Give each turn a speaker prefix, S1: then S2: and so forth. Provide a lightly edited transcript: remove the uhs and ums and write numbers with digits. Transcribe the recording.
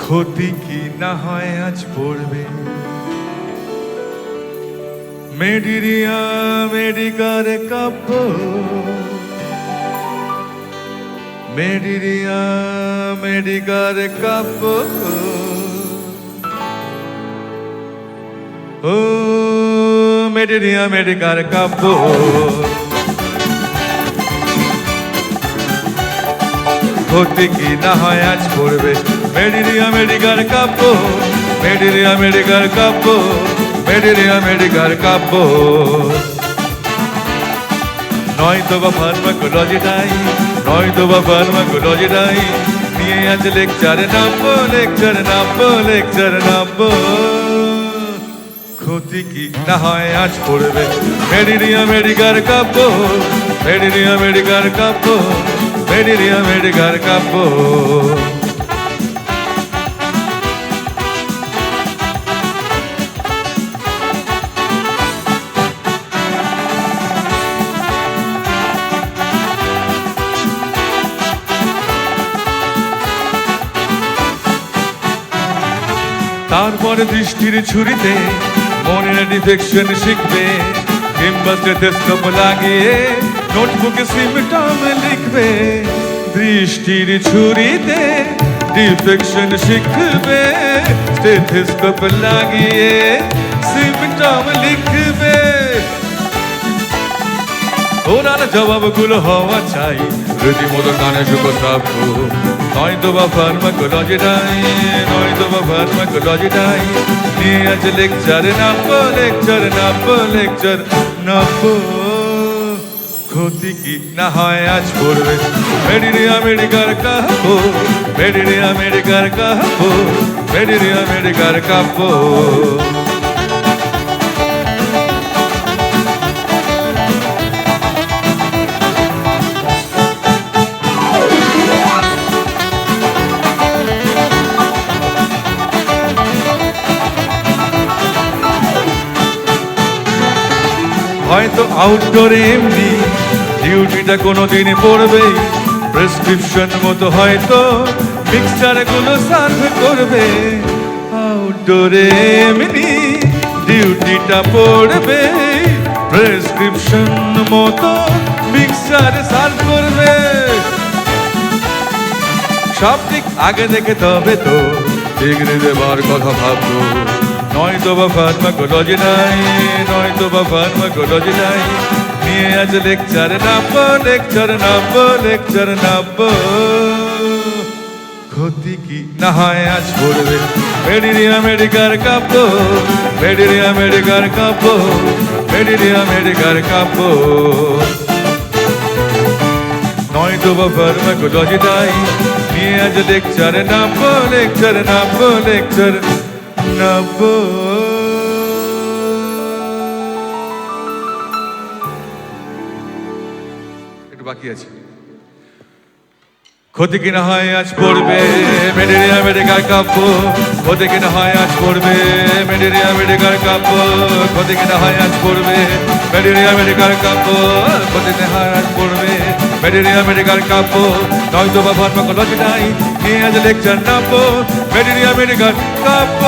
S1: ক্ষতি কি না হয় আজ পড়বে মেডিরিয়া মেডিকার কাব্য মেডিরিয়া মেডিকার কাব্য ও মেডিরিয়া মেডিকার কাব্য ক্ষতি কি না হয় আজ পড়বে মেডিরিয়া মেডিকার কাব্য মেডিরিয়া মেডিকার কাব্য মেডিরিয়া মেডিকার কাব্য নয়তো বা ফার্মাকোলজিটাই নয়তো বা ফার্মাকোলজিটাই নিয়ে আছে লেকচার নামবো লেকচার নামবো লেকচার নামবো ক্ষতি কি না হয় আজ পড়বে মেডিরিয়া মেডিকার কাব্য মেডিরিয়া মেডিকার কাব্য মেডিরিয়া মেডিকার কাব্য তারপরে দৃষ্টির ছুরিতে মনের ডিফেকশন শিখবে কিংবা স্টেথোস্কোপ লাগিয়ে নোটবুকে সিমটম লিখবে দৃষ্টির ছুরিতে ডিফেকশন শিখবে স্টেথোস্কোপ লাগিয়ে সিমটম লিখবে ওনার জবাবগুলো হওয়া চাই রীতিমতো কানে সুখসাব্য নয়তো বা ফার্মাকোলজিটাই নয়তো বা ফার্মাকোলজিটাই নিয়ে আছে লেকচার নামবো লেকচার নামবো লেকচার নামবো ক্ষতি কি না হয় আজ পড়বে মেডিরিয়া মেডিকার কাব্য মেডিরিয়া মেডিকার কাব্য মেডিরিয়া মেডিকার কাব্য হয়তো আউটডোরে এমনি ডিউটিটা কোনোদিন পড়বেই প্রেসক্রিপশন মতো হয়তো মিক্সচারগুলো সার্ভ করবে আউটডোরে এমনি ডিউটিটা পড়বে প্রেসক্রিপশন মতো মিক্সচার সার্ভ করবে সব দিক আগে দেখে তবে তো ডিগ্রি দেবার কথা ভাববো নয়তো বা ফার্মাকোলজিটাই নয়তো বা ফার্মাকোলজিটাই নিয়ে আছে লেকচার নামবো লেকচার নামবো লেকচার নামবো ক্ষতি কি না হয় আজ পড়বে মেডিরিয়া মেডিকার কাব্য মেডিরিয়া মেডিকার কাব্য মেডিরিয়া মেডিকার কাব্য নয়তো বা ফার্মাকোলজিটাই নিয়ে আছে লেকচার নামবো লেকচার নামবো লেকচার নামবো একটু বাকি আছে ক্ষতি কি না হয় আজ পড়বে মেডিরিয়া মেডিকার কাব্য ক্ষতি কি না হয় আজ পড়বে মেডিরিয়া মেডিকার কাব্য ক্ষতি কি না হয় আজ পড়বে মেডিরিয়া মেডিকার কাব্য ক্ষতি না হয় আজ পড়বে মেডিরিয়া মেডিকার কাব্য নয়তো বা ফার্মাকোলজিটাই নিয়ে আজ লেকচার নামবো মেডিরিয়া মেডিকার কাব্য